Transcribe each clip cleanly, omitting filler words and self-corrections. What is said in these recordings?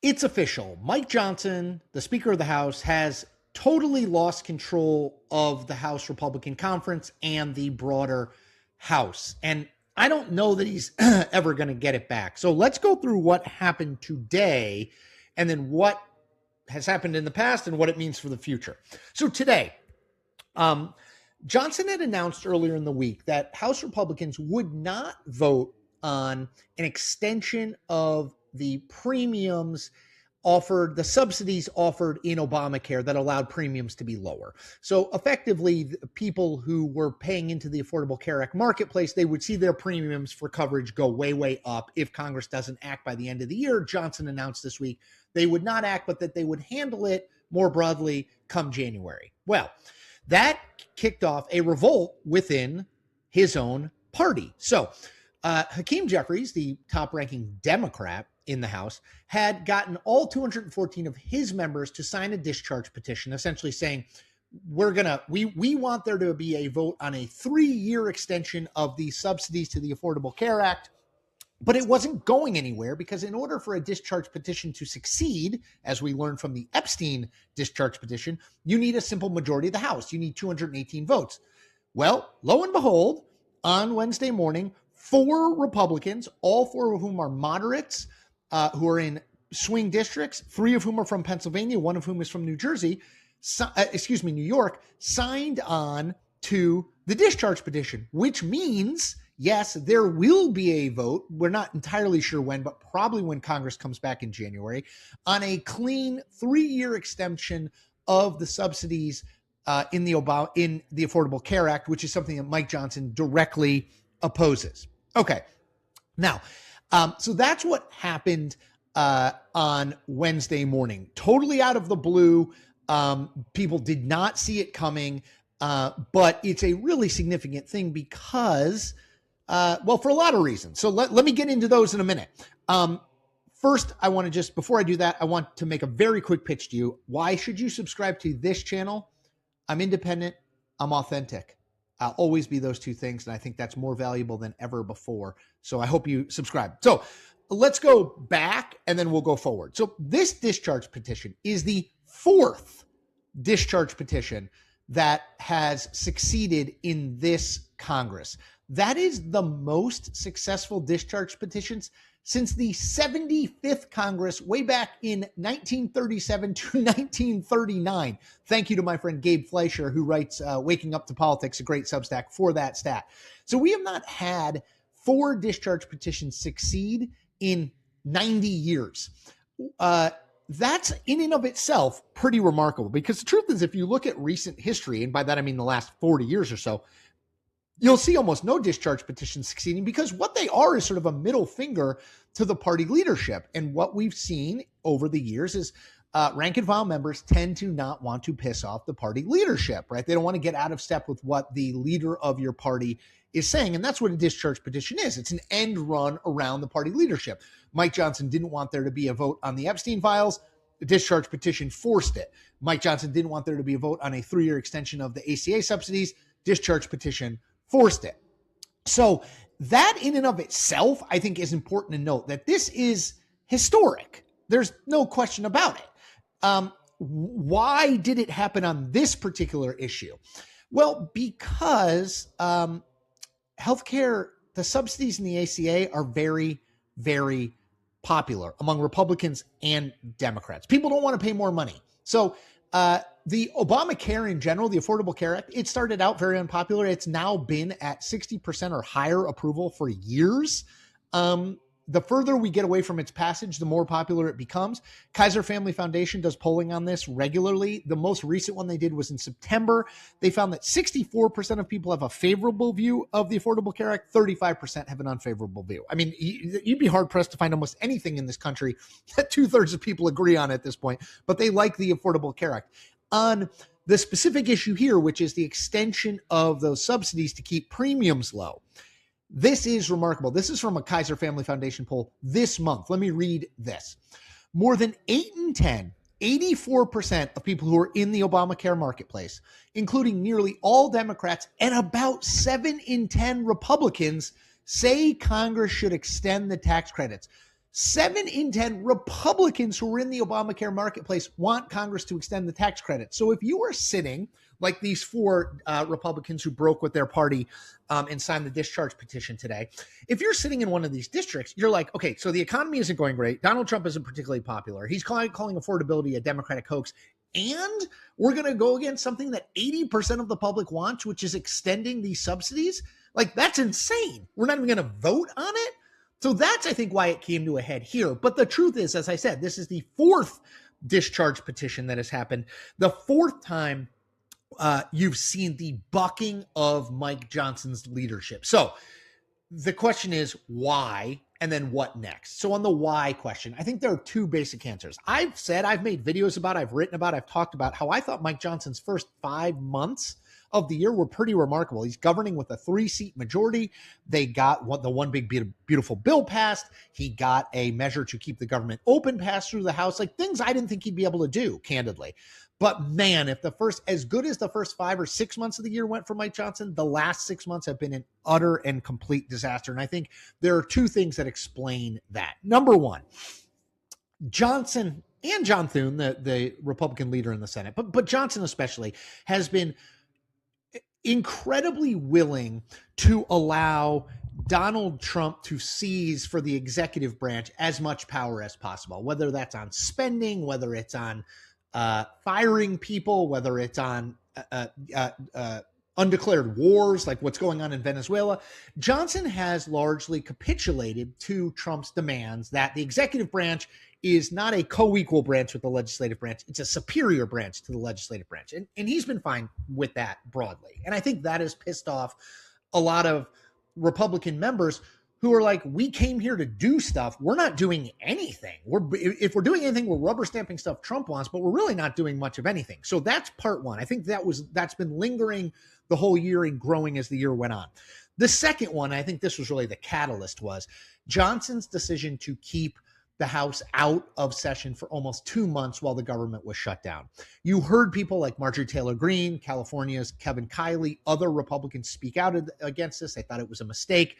It's official. Mike Johnson, the Speaker of the House, has totally lost control of the House Republican Conference and the broader House. And I don't know that he's ever going to get it back. So let's go through what happened today and then what has happened in the past and what it means for the future. So today, Johnson had announced earlier in the week that House Republicans would not vote on an extension of the premiums offered, the subsidies offered in Obamacare that allowed premiums to be lower. So effectively, the people who were paying into the Affordable Care Act marketplace, they would see their premiums for coverage go way, way up if Congress doesn't act by the end of the year. Johnson announced this week they would not act, but that they would handle it more broadly come January. Well, that kicked off a revolt within his own party. So Hakeem Jeffries, the top-ranking Democrat in the House, had gotten all 214 of his members to sign a discharge petition, essentially saying, we want there to be a vote on a 3-year extension of the subsidies to the Affordable Care Act. But it wasn't going anywhere because in order for a discharge petition to succeed, as we learned from the Epstein discharge petition, you need a simple majority of the House. You need 218 votes. Well, lo and behold, on Wednesday morning, 4 Republicans, all 4 of whom are moderates, who are in swing districts, 3 of whom are from Pennsylvania, 1 of whom is from New York, signed on to the discharge petition, which means, yes, there will be a vote. We're not entirely sure when, but probably when Congress comes back in January, on a clean 3-year extension of the subsidies in the Affordable Care Act, which is something that Mike Johnson directly opposes. Okay. Now, so that's what happened on Wednesday morning. Totally out of the blue. People did not see it coming, but it's a really significant thing because, for a lot of reasons. So let me get into those in a minute. First, I want to just, before I do that, I want to make a very quick pitch to you. Why should you subscribe to this channel? I'm independent. I'm authentic. I'll always be those 2 things, and I think that's more valuable than ever before. So I hope you subscribe. So let's go back, and then we'll go forward. So this discharge petition is the 4th discharge petition that has succeeded in this Congress. That is the most successful discharge petitions since the 75th Congress way back in 1937 to 1939. Thank you to my friend Gabe Fleischer, who writes Waking Up to Politics, a great Substack, for that stat. So we have not had 4 discharge petitions succeed in 90 years. That's in and of itself pretty remarkable, because the truth is, if you look at recent history, and by that I mean the last 40 years or so, you'll see almost no discharge petitions succeeding, because what they are is sort of a middle finger to the party leadership. And what we've seen over the years is rank and file members tend to not want to piss off the party leadership, right? They don't want to get out of step with what the leader of your party is saying. And that's what a discharge petition is. It's an end run around the party leadership. Mike Johnson didn't want there to be a vote on the Epstein files. The discharge petition forced it. Mike Johnson didn't want there to be a vote on a 3-year extension of the ACA subsidies. Discharge petition forced it. So that in and of itself, I think, is important to note that this is historic. There's no question about it. Why did it happen on this particular issue? Well, because healthcare, the subsidies in the ACA are very, very popular among Republicans and Democrats. People don't want to pay more money. So the Obamacare in general, the Affordable Care Act, it started out very unpopular. It's now been at 60% or higher approval for years. The further we get away from its passage, the more popular it becomes. Kaiser Family Foundation does polling on this regularly. The most recent one they did was in September. They found that 64% of people have a favorable view of the Affordable Care Act, 35% have an unfavorable view. I mean, you'd be hard-pressed to find almost anything in this country that 2/3 of people agree on at this point, but they like the Affordable Care Act. On the specific issue here, which is the extension of those subsidies to keep premiums low, this is remarkable. This is from a Kaiser Family Foundation poll this month. Let me read this. More than 8 in 10, 84% of people who are in the Obamacare marketplace, including nearly all Democrats and about 7 in 10 Republicans, say Congress should extend the tax credits. 7 in 10 Republicans who are in the Obamacare marketplace want Congress to extend the tax credit. So if you are sitting like these 4 Republicans who broke with their party and signed the discharge petition today, if you're sitting in one of these districts, you're like, okay, so the economy isn't going great. Donald Trump isn't particularly popular. He's calling affordability a Democratic hoax. And we're going to go against something that 80% of the public wants, which is extending these subsidies. Like, that's insane. We're not even going to vote on it. So that's, I think, why it came to a head here. But the truth is, as I said, this is the 4th discharge petition that has happened. The 4th time you've seen the bucking of Mike Johnson's leadership. So the question is why, and then what next? So on the why question, I think there are 2 basic answers. I've made videos about, I've written about, I've talked about how I thought Mike Johnson's first 5 months of the year were pretty remarkable. He's governing with a 3-seat majority. They got the one big beautiful bill passed. He got a measure to keep the government open passed through the House, like things I didn't think he'd be able to do, candidly. But man, if as good as the first 5 or 6 months of the year went for Mike Johnson, the last 6 months have been an utter and complete disaster. And I think there are 2 things that explain that. Number one, Johnson and John Thune, the Republican leader in the Senate, but Johnson especially, has been incredibly willing to allow Donald Trump to seize for the executive branch as much power as possible, whether that's on spending, whether it's on firing people, whether it's on undeclared wars, like what's going on in Venezuela. Johnson has largely capitulated to Trump's demands that the executive branch is not a co-equal branch with the legislative branch. It's a superior branch to the legislative branch. And he's been fine with that broadly. And I think that has pissed off a lot of Republican members who are like, we came here to do stuff. We're not doing anything. If we're doing anything, we're rubber stamping stuff Trump wants, but we're really not doing much of anything. So that's part one. I think that's been lingering the whole year and growing as the year went on. The second one, I think this was really the catalyst, was Johnson's decision to keep the House out of session for almost 2 months while the government was shut down. You heard people like Marjorie Taylor Greene, California's Kevin Kiley, other Republicans speak out against this. They thought it was a mistake.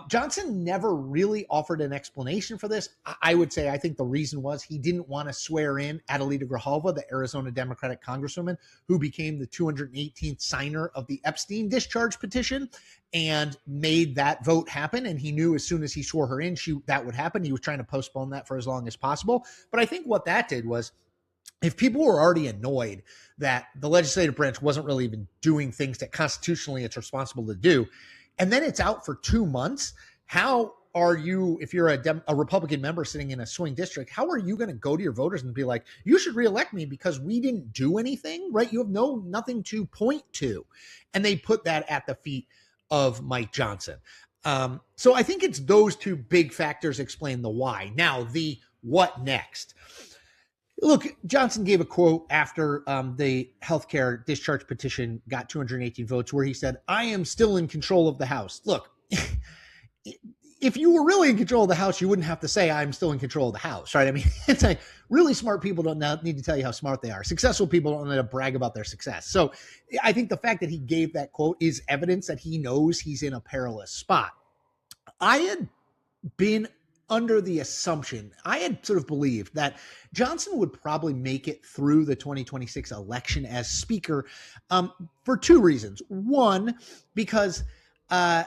Johnson never really offered an explanation for this. I would say I think the reason was he didn't want to swear in Adelita Grijalva, the Arizona Democratic Congresswoman, who became the 218th signer of the Epstein discharge petition and made that vote happen. And he knew as soon as he swore her in, that would happen. He was trying to postpone that for as long as possible. But I think what that did was, if people were already annoyed that the legislative branch wasn't really even doing things that constitutionally it's responsible to do, and then it's out for 2 months, how are you, if you're a Republican member sitting in a swing district, how are you going to go to your voters and be like, you should reelect me because we didn't do anything, right? You have nothing to point to. And they put that at the feet of Mike Johnson. So I think it's those 2 big factors explain the why. Now, the what next? Look, Johnson gave a quote after the healthcare discharge petition got 218 votes where he said, I am still in control of the House. Look, if you were really in control of the House, you wouldn't have to say I'm still in control of the House, right? I mean, it's like really smart people don't need to tell you how smart they are. Successful people don't need to brag about their success. So I think the fact that he gave that quote is evidence that he knows he's in a perilous spot. I had been under the assumption, I had sort of believed that Johnson would probably make it through the 2026 election as speaker for 2 reasons. One, because I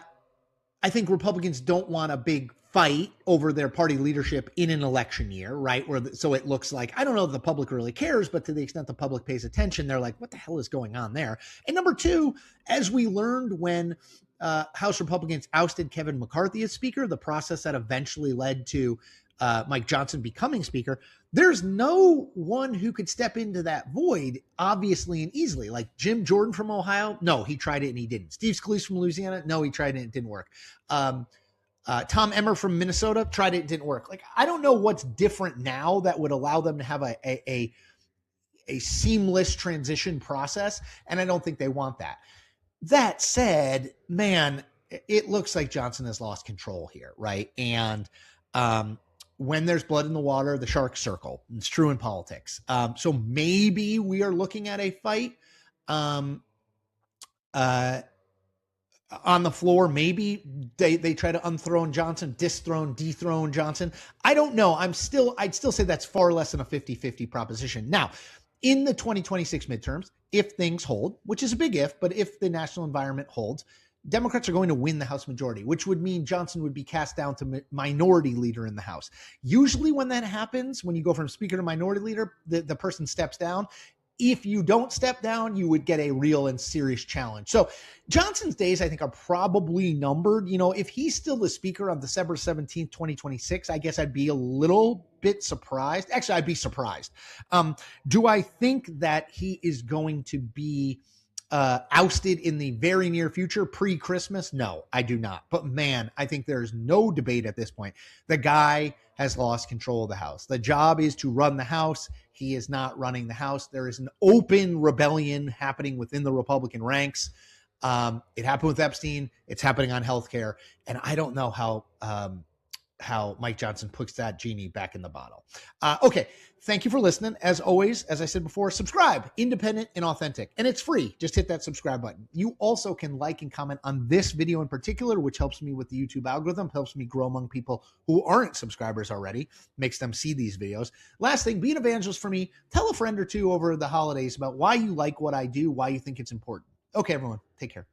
think Republicans don't want a big fight over their party leadership in an election year, right? So it looks like, I don't know if the public really cares, but to the extent the public pays attention, they're like, what the hell is going on there? And number 2, as we learned when House Republicans ousted Kevin McCarthy as speaker, the process that eventually led to Mike Johnson becoming speaker, there's no one who could step into that void obviously and easily. Like Jim Jordan from Ohio, no, he tried it and he didn't. Steve Scalise from Louisiana, no, he tried it and it didn't work. Tom Emmer from Minnesota tried it and didn't work. Like, I don't know what's different now that would allow them to have a seamless transition process, and I don't think they want that. That said, man, it looks like Johnson has lost control here, right? And when there's blood in the water, the sharks circle. It's true in politics. So maybe we are looking at a fight. on the floor. Maybe they try to unthrone Johnson, dethrone Johnson. I don't know. I'd still say that's far less than a 50-50 proposition. Now, in the 2026 midterms, if things hold, which is a big if, but if the national environment holds, Democrats are going to win the House majority, which would mean Johnson would be cast down to minority leader in the House. Usually when that happens, when you go from speaker to minority leader, the person steps down. If you don't step down, you would get a real and serious challenge. So Johnson's days, I think, are probably numbered. You know, if he's still the speaker on December 17th, 2026, I guess I'd be a little bit surprised. Actually, I'd be surprised. Do I think that he is going to be ousted in the very near future, pre-Christmas? No, I do not. But man, I think there's no debate at this point. The guy has lost control of the House. The job is to run the House. He is not running the House. There is an open rebellion happening within the Republican ranks. It happened with Epstein. It's happening on healthcare. And I don't know how Mike Johnson puts that genie back in the bottle. Okay. Thank you for listening. As always, as I said before, subscribe, independent and authentic, and it's free. Just hit that subscribe button. You also can like and comment on this video in particular, which helps me with the YouTube algorithm, helps me grow among people who aren't subscribers already, makes them see these videos. Last thing, be an evangelist for me. Tell a friend or two over the holidays about why you like what I do, why you think it's important. Okay, everyone, take care.